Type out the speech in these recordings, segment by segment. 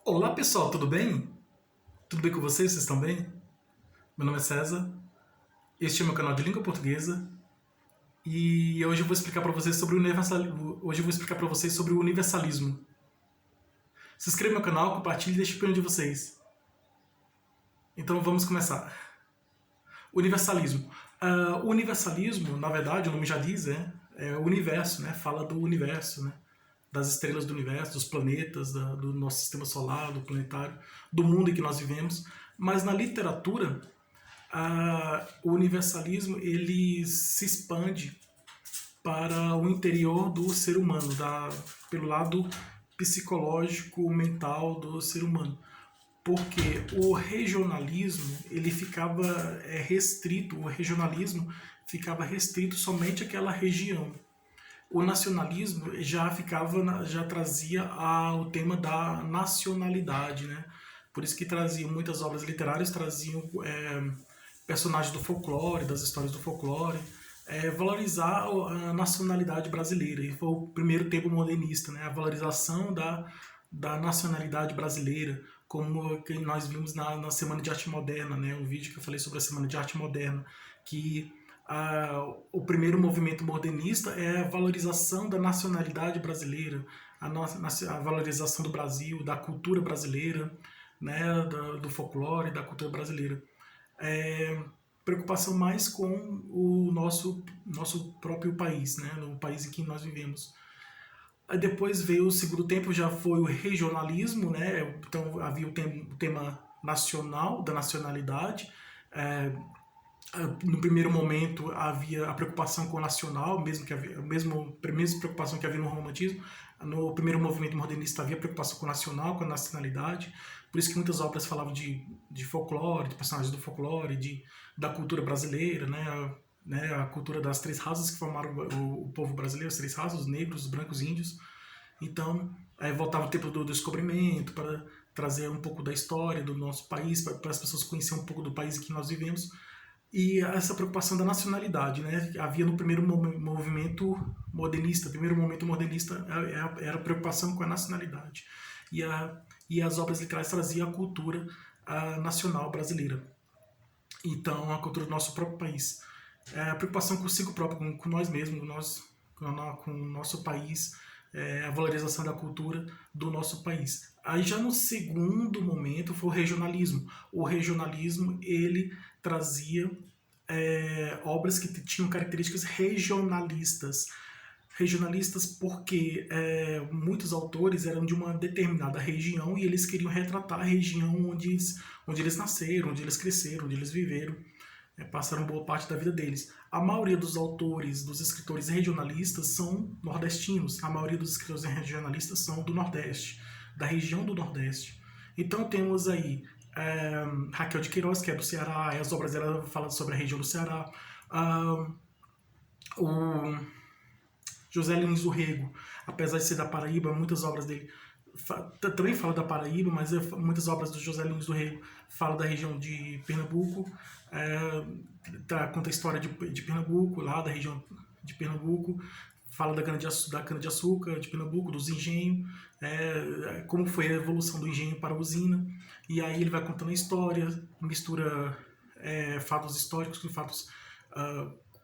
Olá pessoal, tudo bem? Tudo bem com vocês? Vocês estão bem? Meu nome é César, este é meu canal de língua portuguesa e hoje eu vou explicar para vocês sobre o universalismo. Se inscreva no meu canal, compartilhe e deixe a opinião de vocês. Então vamos começar. Universalismo. O universalismo, na verdade, o nome já diz, é o universo, né? Fala do universo, né? Das estrelas do universo, dos planetas, do nosso sistema solar, do planetário, do mundo em que nós vivemos. Mas na literatura, o universalismo ele se expande para o interior do ser humano, pelo lado psicológico, mental do ser humano. Porque o regionalismo ele ficava restrito, o regionalismo ficava restrito somente àquela região. O nacionalismo já trazia o tema da nacionalidade, né? Por isso que traziam muitas obras literárias, traziam personagens do folclore, das histórias do folclore, valorizar a nacionalidade brasileira. E foi o primeiro tempo modernista, né? A valorização da nacionalidade brasileira, como que nós vimos na Semana de Arte Moderna, né? Um vídeo que eu falei sobre a Semana de Arte Moderna, que o primeiro movimento modernista é a valorização da nacionalidade brasileira, a valorização do Brasil, da cultura brasileira, né, do folclore, da cultura brasileira. Preocupação mais com o nosso próprio país, né, no país em que nós vivemos. Aí depois veio o segundo tempo, já foi o regionalismo, né? Então havia o tema nacional, da nacionalidade. É, no primeiro momento havia a preocupação com o nacional, mesmo que havia, mesma preocupação que havia no romantismo. No primeiro movimento modernista havia preocupação com o nacional, com a nacionalidade. Por isso que muitas obras falavam de folclore, de personagens do folclore, da cultura brasileira, né, a cultura das três raças que formaram o povo brasileiro, as três raças, os negros, os brancos, os índios. Então, voltava o tempo do descobrimento, para trazer um pouco da história do nosso país, para as pessoas conhecerem um pouco do país em que nós vivemos. E essa preocupação da nacionalidade, né? Havia no primeiro movimento modernista, primeiro momento modernista era a preocupação com a nacionalidade. E as obras literárias traziam a cultura nacional brasileira. Então, a cultura do nosso próprio país. A preocupação consigo próprio, com nós mesmos, com o nosso país, a valorização da cultura do nosso país. Aí já no segundo momento foi o regionalismo. O regionalismo ele trazia obras que tinham características regionalistas. Regionalistas porque muitos autores eram de uma determinada região e eles queriam retratar a região onde eles nasceram, onde eles cresceram, onde eles viveram, passaram boa parte da vida deles. A maioria dos autores, dos escritores regionalistas são nordestinos, a maioria dos escritores regionalistas são do Nordeste, da região do Nordeste. Então temos aí Raquel de Queiroz, que é do Ceará, as obras dela falam sobre a região do Ceará. O José Lins do Rego, apesar de ser da Paraíba, muitas obras dele também falam da Paraíba, mas muitas obras do José Lins do Rego falam da região de Pernambuco, conta a história de Pernambuco, lá da região de Pernambuco, fala da cana-de-açúcar de Pernambuco, dos engenhos, como foi a evolução do engenho para a usina, e aí ele vai contando a história, mistura fatos históricos com fatos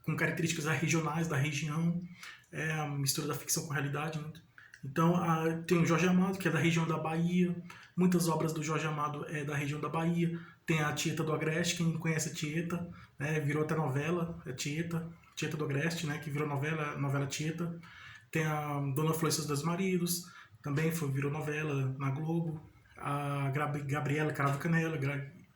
com características regionais da região, a mistura da ficção com a realidade, né? Então tem o Jorge Amado, que é da região da Bahia, muitas obras do Jorge Amado é da região da Bahia, tem a Tieta do Agreste, quem conhece a Tieta, virou até novela, a Tieta do Agreste, né, que virou novela Tieta. Tem a Dona Flor e seus dois maridos, também virou novela na Globo. A Gabriela Cravo Canela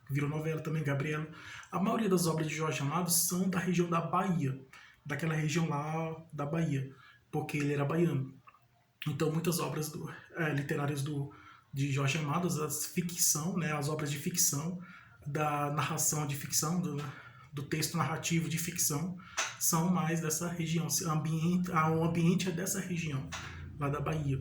virou novela também, Gabriela. A maioria das obras de Jorge Amado são da região da Bahia, daquela região lá da Bahia, porque ele era baiano. Então muitas obras literárias de Jorge Amado, as ficção, né, as obras de ficção, da narração de ficção, do texto narrativo de ficção, são mais dessa região. O ambiente é dessa região, lá da Bahia.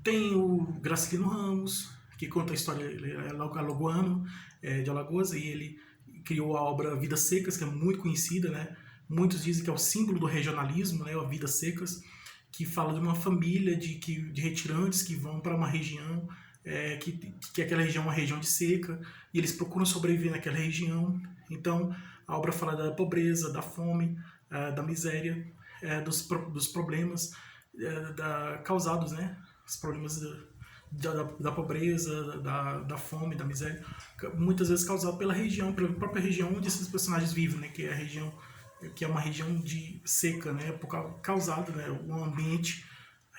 Tem o Graciliano Ramos, que conta a história, ele é alagoano, de Alagoas, e ele criou a obra Vidas Secas, que é muito conhecida, né? Muitos dizem que é o símbolo do regionalismo, né? A Vidas Secas, que fala de uma família de retirantes que vão para uma região que aquela região é uma região de seca, e eles procuram sobreviver naquela região. Então, a obra fala da pobreza, da fome, da miséria, dos problemas causados, né? Os problemas da pobreza, da fome, da miséria, muitas vezes causados pela região, pela própria região onde esses personagens vivem, né? Que é a região, que é uma região de seca, né? Causado, né? Um ambiente,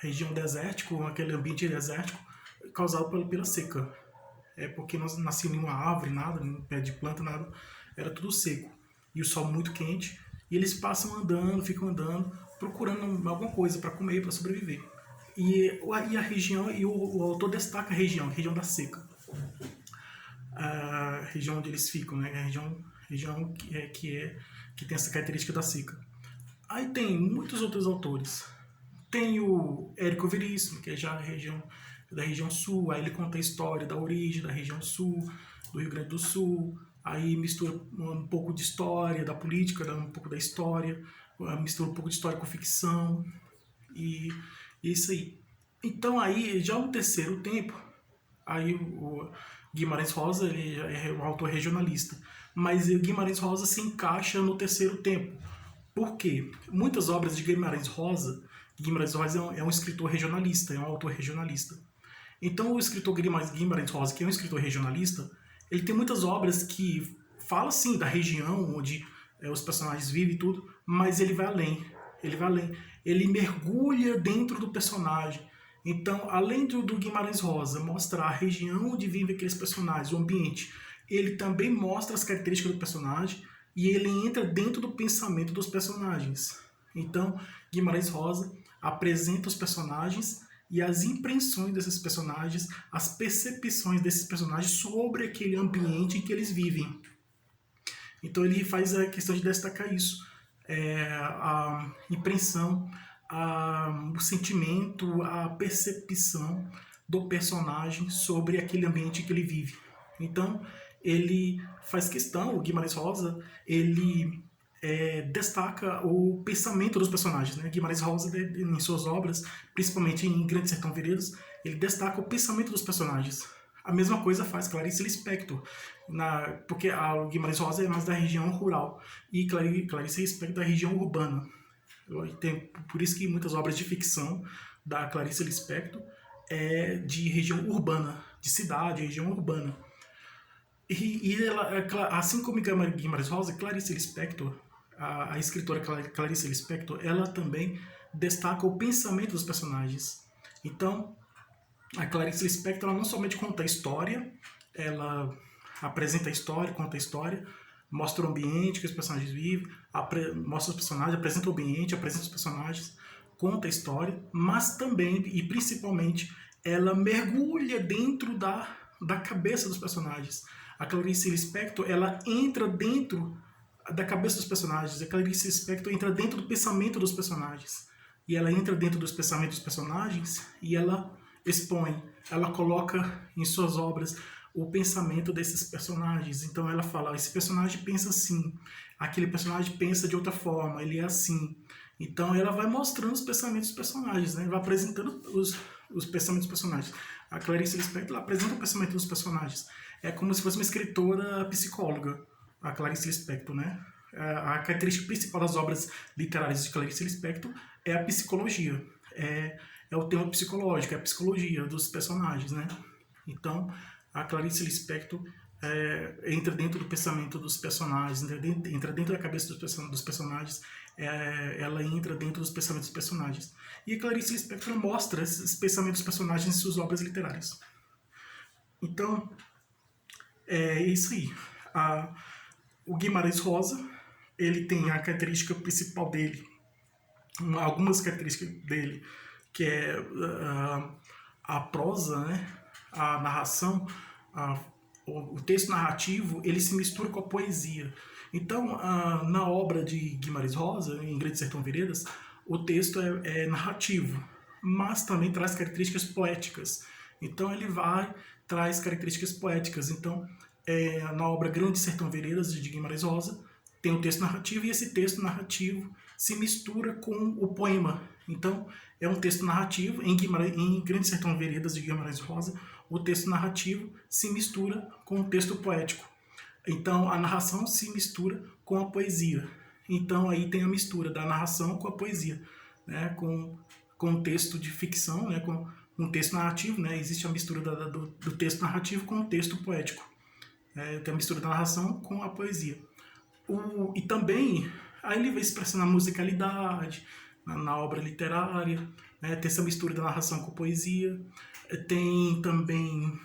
região desértico, aquele ambiente desértico causado pela seca. É porque não nascia nenhuma árvore, nada, nenhum pé de planta, nada, era tudo seco. E o sol muito quente, e eles passam andando, ficam andando, procurando alguma coisa para comer, para sobreviver. E a região, e o autor destaca a região da seca. A região onde eles ficam, né? A região que tem essa característica da seca. Aí tem muitos outros autores. Tem o Érico Veríssimo, que é já da região sul, aí ele conta a história da origem da região sul, do Rio Grande do Sul, aí mistura um pouco de história, da política, um pouco da história, mistura um pouco de história com ficção, e isso aí. Então aí, já no terceiro tempo, aí o Guimarães Rosa ele é um autor regionalista, mas o Guimarães Rosa se encaixa no terceiro tempo. Por quê? Muitas obras de Guimarães Rosa é um escritor regionalista, é um autor regionalista. Então o escritor Guimarães Rosa, que é um escritor regionalista, ele tem muitas obras que falam sim da região onde os personagens vivem e tudo, mas ele vai além. Ele mergulha dentro do personagem. Então, além do Guimarães Rosa mostrar a região onde vivem aqueles personagens, o ambiente, ele também mostra as características do personagem e ele entra dentro do pensamento dos personagens. Então, Guimarães Rosa apresenta os personagens e as impressões desses personagens, as percepções desses personagens sobre aquele ambiente em que eles vivem. Então ele faz a questão de destacar isso, a impressão, o sentimento, a percepção do personagem sobre aquele ambiente que ele vive. Então ele faz questão, o Guimarães Rosa, ele destaca o pensamento dos personagens, né? Guimarães Rosa, em suas obras, principalmente em Grande Sertão Veredas, ele destaca o pensamento dos personagens. A mesma coisa faz Clarice Lispector, porque a Guimarães Rosa é mais da região rural e Clarice Lispector da região urbana. Por isso que muitas obras de ficção da Clarice Lispector é de região urbana, de cidade, região urbana. E ela, assim como Guimarães Rosa, Clarice Lispector, a escritora Clarice Lispector, ela também destaca o pensamento dos personagens. Então, a Clarice Lispector ela não somente conta a história, ela apresenta a história, conta a história, mostra o ambiente que os personagens vivem, mostra os personagens, apresenta o ambiente, apresenta os personagens, conta a história, mas também e principalmente ela mergulha dentro da cabeça dos personagens. A Clarice Lispector ela entra dentro da cabeça dos personagens. A Clarice Lispector entra dentro do pensamento dos personagens. E ela entra dentro dos pensamentos dos personagens e ela expõe, ela coloca em suas obras o pensamento desses personagens. Então ela fala, esse personagem pensa assim, aquele personagem pensa de outra forma, ele é assim. Então ela vai mostrando os pensamentos dos personagens, né? Vai apresentando os pensamentos dos personagens. A Clarice Lispector ela apresenta o pensamento dos personagens. É como se fosse uma escritora psicóloga, a Clarice Lispector, né? A característica principal das obras literárias de Clarice Lispector é a psicologia. É o tema psicológico, é a psicologia dos personagens, né? Então, a Clarice Lispector entra dentro do pensamento dos personagens, entra dentro da cabeça dos personagens, ela entra dentro dos pensamentos dos personagens. E a Clarice Lispector mostra esses pensamentos dos personagens em suas obras literárias. Então, é isso aí. O Guimarães Rosa, ele tem a característica principal dele, algumas características dele, que é a prosa, né? A narração, o texto narrativo, ele se mistura com a poesia. Então, na obra de Guimarães Rosa, em Grande Sertão Veredas, o texto é narrativo, mas também traz características poéticas. Então, ele traz características poéticas. Então, na obra Grande Sertão Veredas, de Guimarães Rosa, tem o texto narrativo, e esse texto narrativo se mistura com o poema. Então, é um texto narrativo, em Grande Sertão Veredas de Guimarães Rosa, o texto narrativo se mistura com o texto poético. Então, a narração se mistura com a poesia. Então, aí tem a mistura da narração com a poesia, né? Com o texto de ficção, né? Com um texto narrativo, né? Existe a mistura do texto narrativo com o texto poético. Tem a mistura da narração com a poesia. E também, aí ele vai expressando a musicalidade na obra literária, né? Tem essa mistura da narração com a poesia. Tem também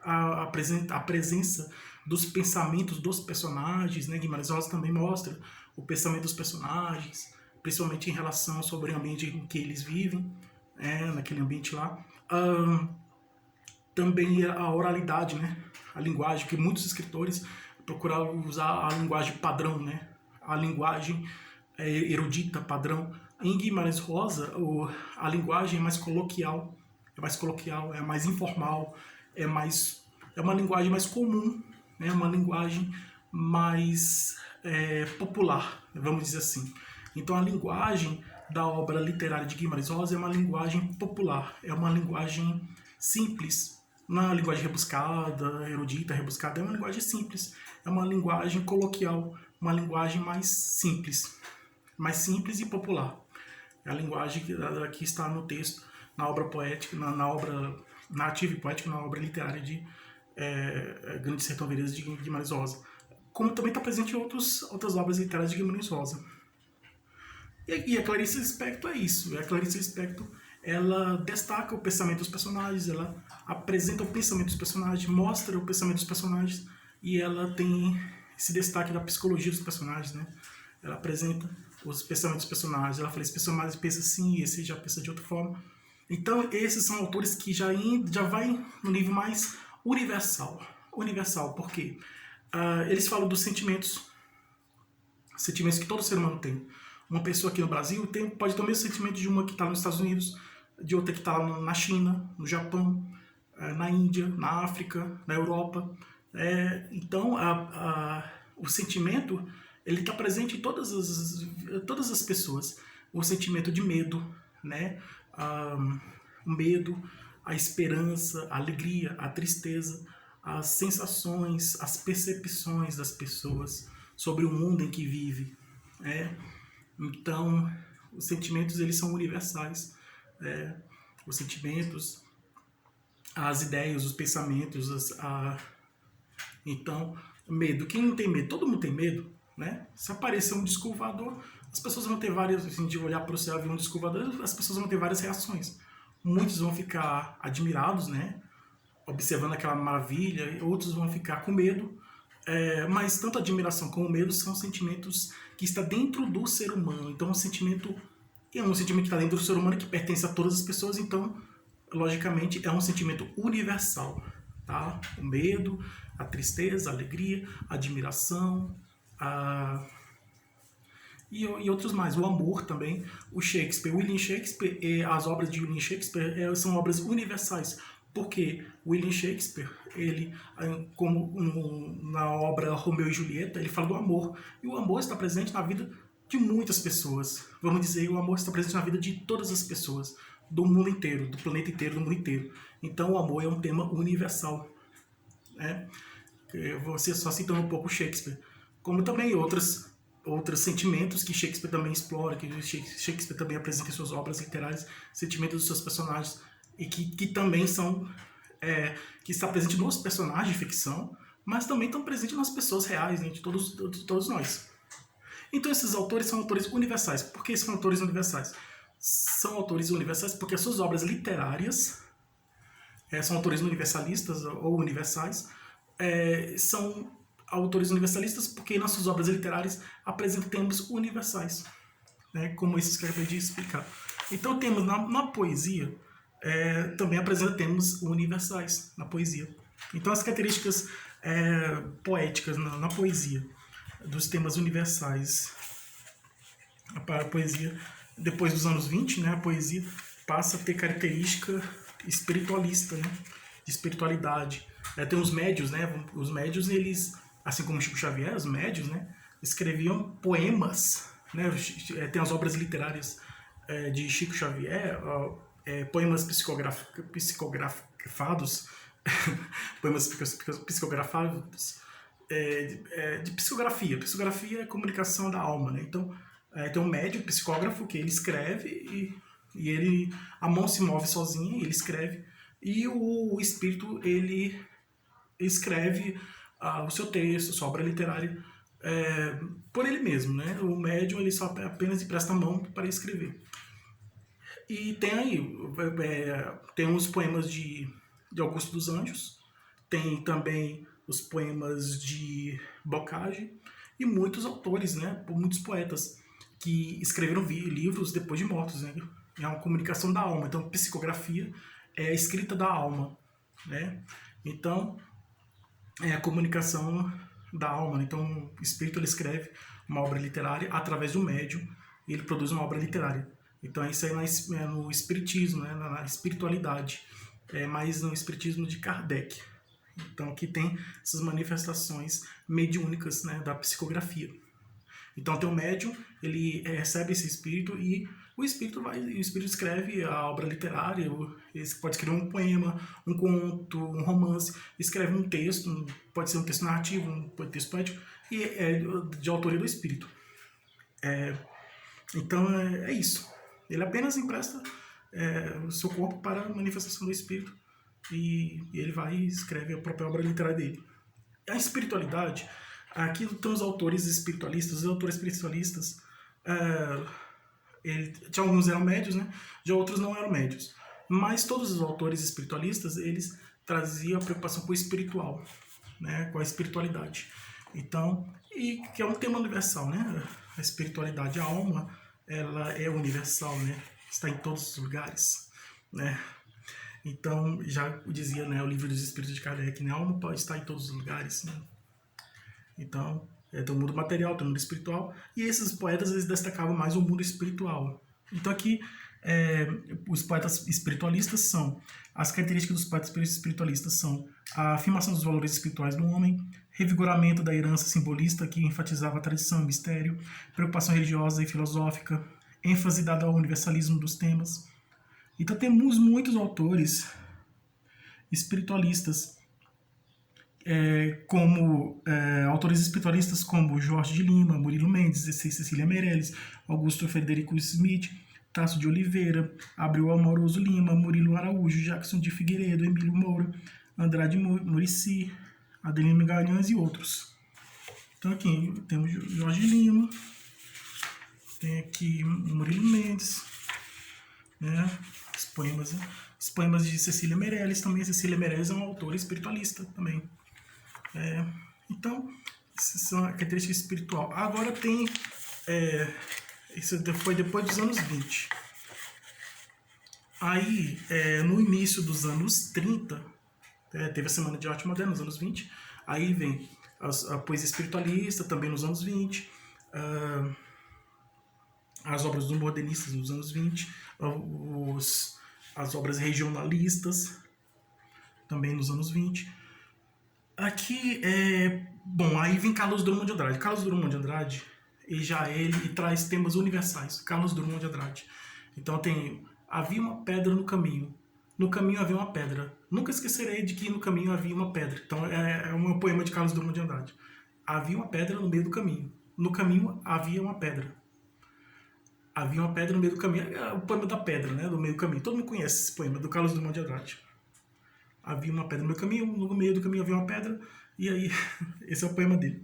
a presença dos pensamentos dos personagens, né? Guimarães Rosa também mostra o pensamento dos personagens, principalmente em relação sobre o ambiente em que eles vivem, naquele ambiente lá. Também a oralidade, né? A linguagem, que muitos escritores procuraram usar a linguagem padrão, né? A linguagem erudita, padrão. Em Guimarães Rosa, a linguagem é mais coloquial, é mais informal, é uma linguagem mais comum, né? Uma linguagem mais popular, vamos dizer assim. Então a linguagem da obra literária de Guimarães Rosa é uma linguagem popular, é uma linguagem simples, não é uma linguagem rebuscada, erudita, rebuscada, é uma linguagem simples, é uma linguagem coloquial, uma linguagem mais simples e popular. É a linguagem que está no texto, na obra poética, na obra narrativa e poética, na obra literária de Grande Sertão Veredas de Guimarães Rosa. Como também está presente em outras obras literárias de Guimarães Rosa. E a Clarice Lispector é isso. A Clarice Lispector, ela destaca o pensamento dos personagens, ela apresenta o pensamento dos personagens, mostra o pensamento dos personagens, e ela tem esse destaque da psicologia dos personagens, né? Ela apresenta os pensamentos dos personagens, ela fala, esse personagem pensa assim, esse já pensa de outra forma. Então, esses são autores que já vai no nível mais universal. Universal, por quê? Eles falam dos sentimentos que todo ser humano tem. Uma pessoa aqui no Brasil pode ter o mesmo sentimento de uma que está nos Estados Unidos, de outra que está na China, no Japão, na Índia, na África, na Europa. Então, o sentimento ele está presente em todas as pessoas. O sentimento de medo, né? O medo, a esperança, a alegria, a tristeza, as sensações, as percepções das pessoas sobre o mundo em que vive. Então, os sentimentos eles são universais. Os sentimentos, as ideias, os pensamentos, então, medo. Quem não tem medo? Todo mundo tem medo, né? Se aparecer um disco voador, as pessoas vão ter várias, assim, de olhar para o céu e ver um disco voador, as pessoas vão ter várias reações. Muitos vão ficar admirados, né? Observando aquela maravilha, outros vão ficar com medo. Mas tanto a admiração como o medo são sentimentos que estão dentro do ser humano. Então, é um sentimento que está dentro do ser humano, que pertence a todas as pessoas. Então, logicamente, é um sentimento universal. Tá? O medo, a tristeza, a alegria, a admiração, e outros mais. O amor também. O Shakespeare, William Shakespeare, as obras de William Shakespeare são obras universais. Porque William Shakespeare, ele, na obra Romeu e Julieta, ele fala do amor. E o amor está presente na vida de muitas pessoas. Vamos dizer, o amor está presente na vida de todas as pessoas, do mundo inteiro, do planeta inteiro, do mundo inteiro. Então o amor é um tema universal. Você só citando um pouco Shakespeare. Como também outros sentimentos que Shakespeare também explora, que Shakespeare também apresenta em suas obras literárias, sentimentos dos seus personagens, e que também são, que está presente nos personagens de ficção, mas também estão presentes nas pessoas reais, né, de todos nós. Então esses autores são autores universais. Por que são autores universais? São autores universais porque as suas obras literárias são autores universalistas ou universais, são autores universalistas porque nas suas obras literárias apresentam temas universais, né, como esses que eu acabei de explicar. Então temos na poesia, também apresenta temas universais na poesia. Então as características poéticas na poesia, dos temas universais. A poesia, depois dos anos 20, né, a poesia passa a ter característica espiritualista, né, de espiritualidade. Tem os médios, né, os médios, eles, assim como Chico Xavier, os médios, né, escreviam poemas né? Tem as obras literárias de Chico Xavier, poemas psicografados, poemas psicografados, de psicografia. Psicografia é comunicação da alma, né? Então, tem um médium, psicógrafo, que ele escreve e ele, a mão se move sozinha, ele escreve, e o espírito, ele escreve o seu texto, sua obra literária, por ele mesmo, né? O médium, ele só apenas empresta a mão para escrever. E tem aí, tem uns poemas de Augusto dos Anjos, tem também os poemas de Bocage, e muitos autores, né? Muitos poetas que escreveram livros depois de mortos, né? É uma comunicação da alma. Então, psicografia é a escrita da alma, né? Então, é a comunicação da alma, né? Então, o espírito, ele escreve uma obra literária através do médium e ele produz uma obra literária. Então, isso aí é no espiritismo, né? Na espiritualidade, mais no espiritismo de Kardec. Então, que tem essas manifestações mediúnicas, né, da psicografia. Então, tem o médium, ele recebe esse espírito e o espírito escreve a obra literária, ele pode escrever um poema, um conto, um romance, escreve um texto, pode ser um texto narrativo, um texto poético, e é de autoria do espírito. Então, é isso. Ele apenas empresta o seu corpo para a manifestação do espírito e ele vai e escreve a própria obra literária dele. A espiritualidade, aqui estão os autores espiritualistas. Os autores espiritualistas, de alguns eram médios, né? De outros não eram médios. Mas todos os autores espiritualistas, eles traziam a preocupação com o espiritual, né? Com a espiritualidade. Então, e que é um tema universal, né? A espiritualidade, a alma, ela é universal, né? Está em todos os lugares, né? Então, já dizia, né, o livro dos Espíritos de Kardec, né? A alma pode estar em todos os lugares, né? Então, tem o mundo material, tem o mundo espiritual, e esses poetas, eles destacavam mais o mundo espiritual. Então aqui, os poetas espiritualistas são, as características dos poetas espiritualistas são a afirmação dos valores espirituais do homem, revigoramento da herança simbolista que enfatizava a tradição e o mistério, preocupação religiosa e filosófica, ênfase dada ao universalismo dos temas. Então temos muitos autores espiritualistas, autores espiritualistas como Jorge de Lima, Murilo Mendes, Cecília Meirelles, Augusto Frederico Smith, Tasso de Oliveira, Abreu Amoroso Lima, Murilo Araújo, Jackson de Figueiredo, Emílio Moura, Andrade Muricy, Adelino Magalhães e outros. Então aqui temos Jorge de Lima, tem aqui Murilo Mendes, né? Os poemas de Cecília Meirelles também. Cecília Meirelles é uma autora espiritualista também. Então, essas são a característica espiritual. Agora tem... isso foi depois dos anos 20. Aí, no início dos anos 30, teve a Semana de Arte Moderna, nos anos 20. Aí vem a poesia espiritualista, também nos anos 20. As obras do modernistas nos anos 20. As obras regionalistas, também nos anos 20. Aqui, aí vem Carlos Drummond de Andrade. Carlos Drummond de Andrade, ele traz temas universais. Carlos Drummond de Andrade. Então havia uma pedra no caminho. No caminho havia uma pedra. Nunca esquecerei de que no caminho havia uma pedra. Então é um poema de Carlos Drummond de Andrade. Havia uma pedra no meio do caminho. No caminho havia uma pedra. Havia uma pedra no meio do caminho. É o poema da pedra, né? Do meio do caminho. Todo mundo conhece esse poema, do Carlos Drummond de Andrade. Havia uma pedra no meio do caminho havia uma pedra, e aí, esse é o poema dele.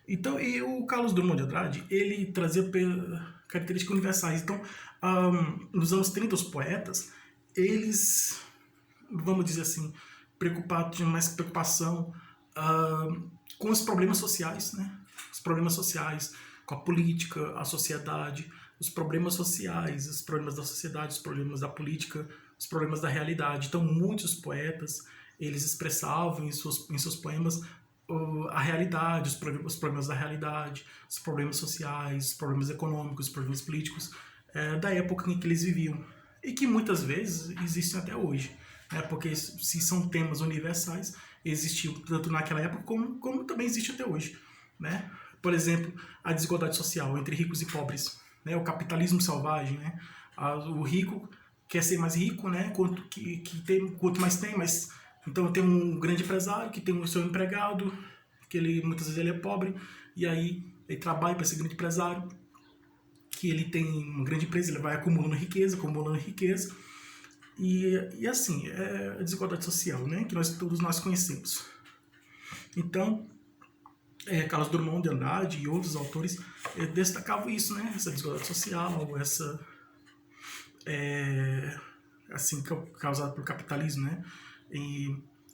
Então, e o Carlos Drummond de Andrade, ele trazia características universais. Então, nos anos 30, os poetas, eles, vamos dizer assim, tinham mais preocupação com os problemas sociais, né? Os problemas sociais, com a política, a sociedade, os problemas sociais, os problemas da sociedade, os problemas da política, os problemas da realidade. Então, muitos poetas, eles expressavam em seus poemas a realidade, os problemas da realidade, os problemas sociais, os problemas econômicos, os problemas políticos da época em que eles viviam. E que muitas vezes existem até hoje, né? Porque se são temas universais, existiam tanto naquela época como também existe até hoje, né? por exemplo, a desigualdade social entre ricos e pobres, né? O capitalismo selvagem, né? O rico quer ser mais rico, né? Quanto mais tem, mais... Então tem um grande empresário que tem o seu empregado, que ele muitas vezes ele é pobre, e aí ele trabalha para esse grande empresário, que ele tem uma grande empresa, ele vai acumulando riqueza, e assim, é a desigualdade social, né? Que todos nós conhecemos. Então, Carlos Drummond de Andrade e outros autores destacavam isso, né? Essa desigualdade social, essa assim causada pelo capitalismo, né?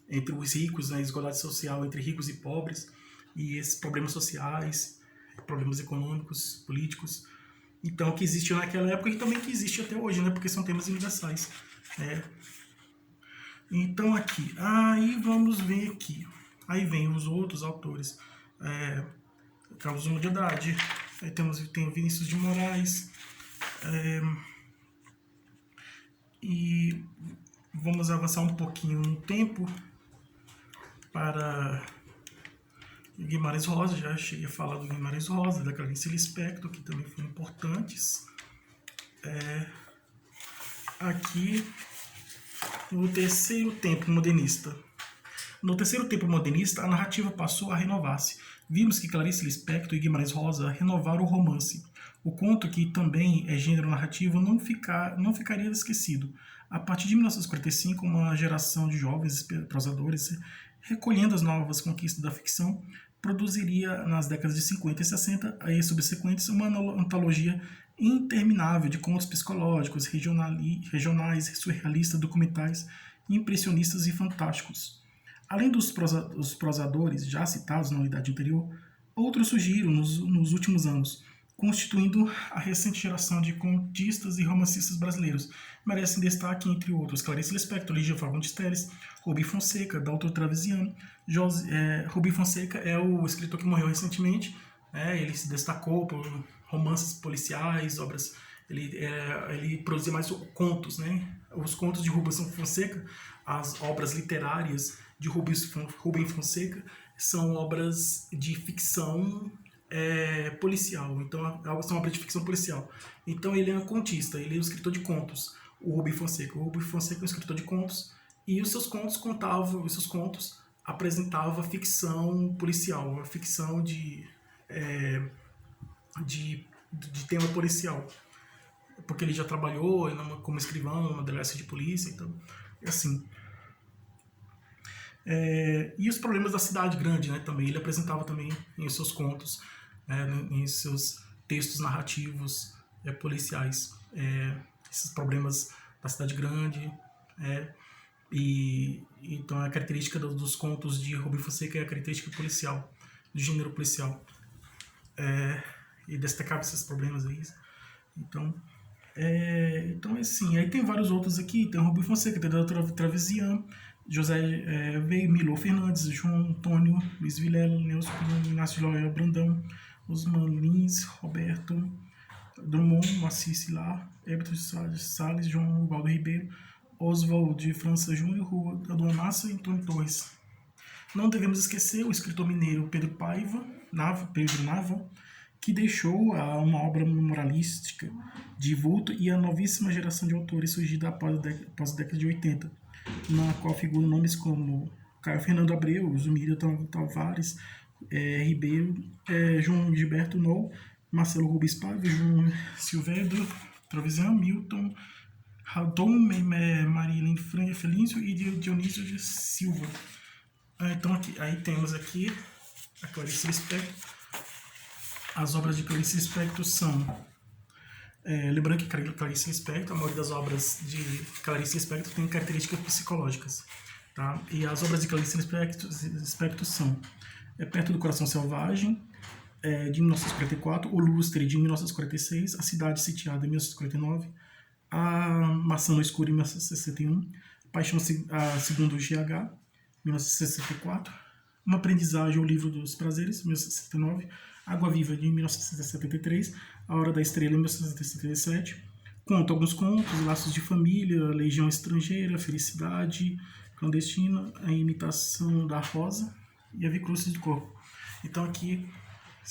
Entre os ricos, né? Desigualdade social entre ricos e pobres, e esses problemas sociais, problemas econômicos, políticos. Então, que existiu naquela época e também que existe até hoje, né? Porque são temas universais. Então, aqui, aí vamos ver aqui. Aí vem os outros autores. Carlos Drummond de Andrade, aí tem Vinícius de Moraes, e vamos avançar um pouquinho no tempo para Guimarães Rosa. Já cheguei a falar do Guimarães Rosa, da Clarice Lispector, que também foram importantes. Aqui, no terceiro tempo modernista. No terceiro tempo modernista, a narrativa passou a renovar-se. Vimos que Clarice Lispector e Guimarães Rosa renovaram o romance. O conto, que também é gênero narrativo, não ficaria esquecido. A partir de 1945, uma geração de jovens prosadores, recolhendo as novas conquistas da ficção, produziria nas décadas de 50 e 60 e subsequentes uma antologia interminável de contos psicológicos, regionais, surrealistas, documentais, impressionistas e fantásticos. Além dos prosadores já citados na unidade anterior, outros surgiram nos últimos anos, constituindo a recente geração de contistas e romancistas brasileiros. Merecem destaque, entre outros, Clarice Lispector, Lígia Fagundes Telles, Rubem Fonseca, Dalton Travisiano. Rubem Fonseca é o escritor que morreu recentemente. Ele se destacou por romances policiais, obras... Ele produzia mais contos, né? Os contos de Rubem Fonseca, as obras literárias de Rubem Fonseca, são obras de ficção policial. Então, são obras de ficção policial. Então, ele é um contista, ele é um escritor de contos, o Rubem Fonseca. O Rubem Fonseca é um escritor de contos, e os seus contos apresentavam ficção policial, a ficção de tema policial, porque ele já trabalhou como escrivão numa delegacia de polícia, então, assim. E os problemas da cidade grande, né, também, ele apresentava também em seus contos, em seus textos narrativos policiais, esses problemas da cidade grande, e então a característica dos contos de Rubem Fonseca é a característica policial, do gênero policial, e destacava esses problemas aí. Então, assim, aí tem vários outros aqui, tem o Rubem Fonseca, tem o Dr. Travesian, José Milo Fernandes, João Antônio, Luiz Vilela, Nelson Pinho, Inácio Loyola Brandão, Osman Lins, Roberto Drummond, Moacir Silar, Heberto Salles, João Ubaldo Ribeiro, Oswald de França Júnior, Rua da Massa e Antônio Torres. Não devemos esquecer o escritor mineiro Pedro Nava, que deixou uma obra moralística de vulto, e a novíssima geração de autores surgida após a década de 80, na qual figuram nomes como Caio Fernando Abreu, Zumírio Tavares, Ribeiro, João Gilberto Nou, Marcelo Rubens Paiva, João Silvério, Travesian, Milton, Radon, Marilene Felício e Dionísio de Silva. Então, aí temos aqui a Clarice Lispector. As obras de Clarice Lispector são... lembrando que Clarice Lispector, a maioria das obras de Clarice Lispector tem características psicológicas. Tá? E as obras de Clarice Lispector são Perto do Coração Selvagem, de 1944, O Lustre, de 1946, A Cidade Sitiada, de 1949, A Maçã no Escuro, de 1961, Paixão segundo o GH, 1964, Uma Aprendizagem, O Livro dos Prazeres, 1969, Água Viva, de 1973, A Hora da Estrela, de 1977, alguns contos, Laços de Família, Legião Estrangeira, Felicidade Clandestina, A Imitação da Rosa e A Vicruzes do Corpo. Então aqui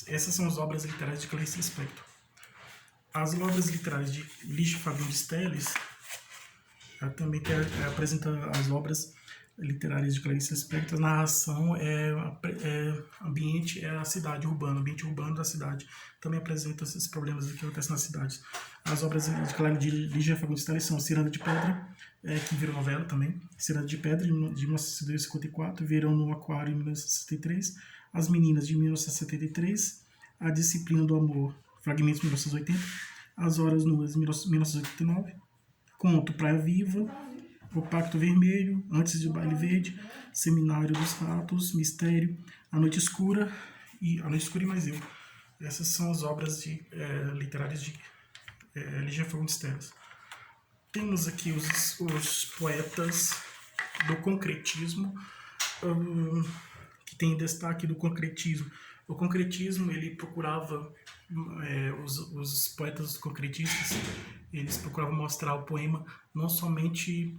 Essas são as obras literárias de Clarice Lispector. As obras literárias de Lígia Fagundes Telles também apresenta as obras literárias de Clarice Lispector. A narração ambiente a cidade urbana, ambiente urbano da cidade. Também apresenta esses problemas que acontecem nas cidades. As obras de Lígia Fagundes Telles são Ciranda de Pedra, que virou novela também, Ciranda de Pedra, de 1954, Verão no Aquário, em 1963, As Meninas, de 1973, A Disciplina do Amor, fragmentos, 1980, As Horas Nuas, 1989, Conto Praia Viva, O Pacto Vermelho, Antes do Baile Verde, Seminário dos Ratos, Mistério, A Noite Escura e Mais Eu. Essas são as obras literárias de Lígia Fagundes Telles. Temos aqui os poetas do concretismo, que tem destaque do concretismo. O concretismo, ele procurava, os poetas concretistas, eles procuravam mostrar o poema não somente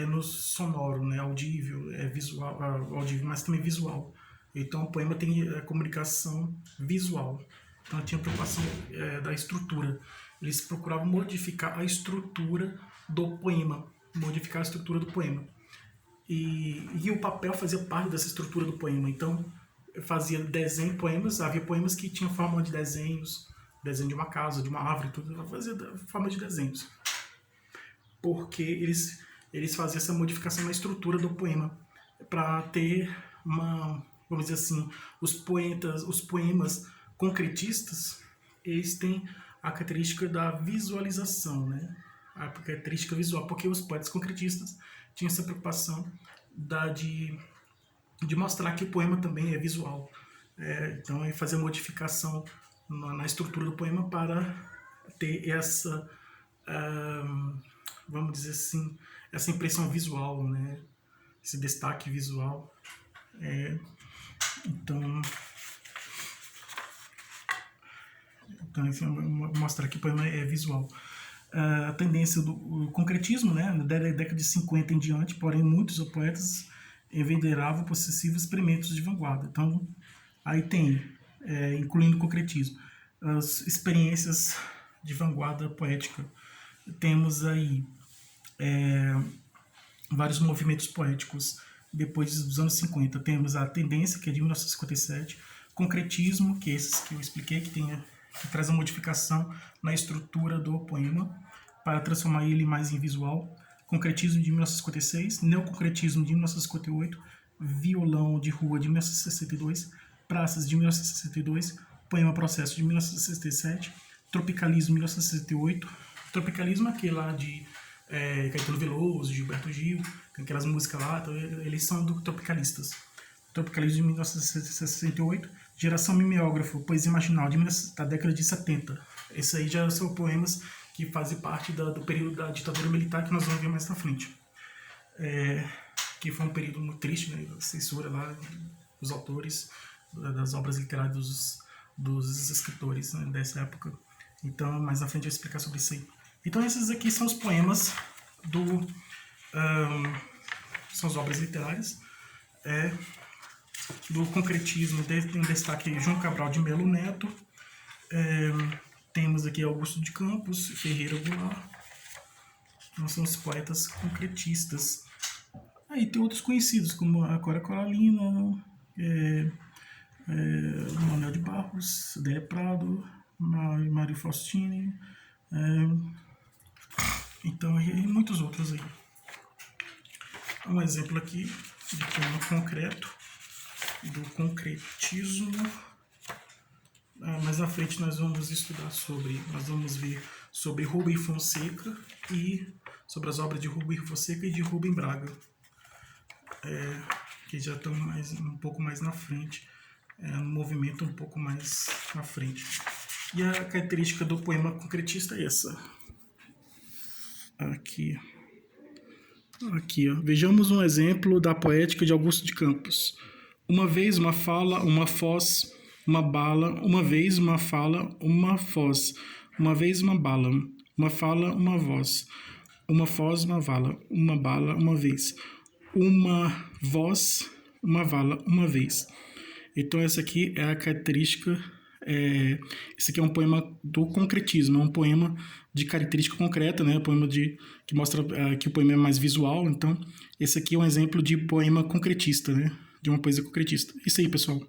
no sonoro, né, audível, visual, audível, mas também visual. Então o poema tem comunicação visual. Então tinha preocupação da estrutura. Eles procuravam modificar a estrutura do poema, E o papel fazia parte dessa estrutura do poema. Então fazia poemas, havia poemas que tinham forma de desenhos, desenho de uma casa, de uma árvore, tudo, fazia forma de desenhos. Porque eles faziam essa modificação na estrutura do poema, para ter vamos dizer assim, os poemas concretistas, eles têm a característica da visualização, né? A característica visual, porque os poetas concretistas tinham essa preocupação de mostrar que o poema também é visual. Então, ele fazia modificação na estrutura do poema para ter essa, vamos dizer assim, essa impressão visual, né? Esse destaque visual. Então mostrar que o poema é visual. A tendência do concretismo, né, da década de 50 em diante, porém muitos poetas enverederavam possessivos experimentos de vanguarda. Então, aí tem, incluindo o concretismo, as experiências de vanguarda poética. Temos aí vários movimentos poéticos. Depois dos anos 50, temos a tendência, que é de 1957, concretismo, que é esses que eu expliquei, que traz a modificação na estrutura do poema para transformar ele mais em visual. Concretismo de 1956, neoconcretismo de 1958, violão de rua de 1962, praças de 1962, poema processo de 1967, tropicalismo de 1968. Tropicalismo é aquele lá de Caetano Veloso, Gilberto Gil, aquelas músicas lá, então, eles são tropicalistas. Tropicalismo de 1968, Geração Mimeógrafo, Poesia Marginal, da década de 70. Esses aí já são poemas que fazem parte do período da ditadura militar, que nós vamos ver mais na frente. Que foi um período muito triste, né? A censura lá dos autores, das obras literárias dos escritores, né, dessa época. Então, mais na frente eu vou explicar sobre isso aí. Então, esses aqui são os poemas são as obras literárias do concretismo. Tem destaque João Cabral de Melo Neto, temos aqui Augusto de Campos, Ferreira Goulart. Então, são os poetas concretistas. Aí tem outros conhecidos, como a Cora Coralina, Manuel de Barros, Adélia Prado, Mário Faustini, então, e muitos outros aí. Um exemplo aqui de poema concreto, do concretismo. Mais à frente nós vamos ver sobre Rubem Fonseca e sobre as obras de Rubem Fonseca e de Rubem Braga, que já estão um pouco mais na frente, no movimento um pouco mais na frente. E a característica do poema concretista é essa. Aqui, ó. Vejamos um exemplo da poética de Augusto de Campos. Uma vez uma fala, uma foz, uma bala. Uma vez uma fala, uma foz. Uma vez uma bala. Uma fala, uma voz. Uma foz, uma vala. Uma bala, uma vez. Uma voz, uma vala, uma vez. Então essa aqui é a característica Esse aqui é um poema do concretismo, é um poema de característica concreta, né? Poema que mostra que o poema é mais visual. Então, esse aqui é um exemplo de poema concretista, né? De uma poesia concretista. Isso aí, pessoal.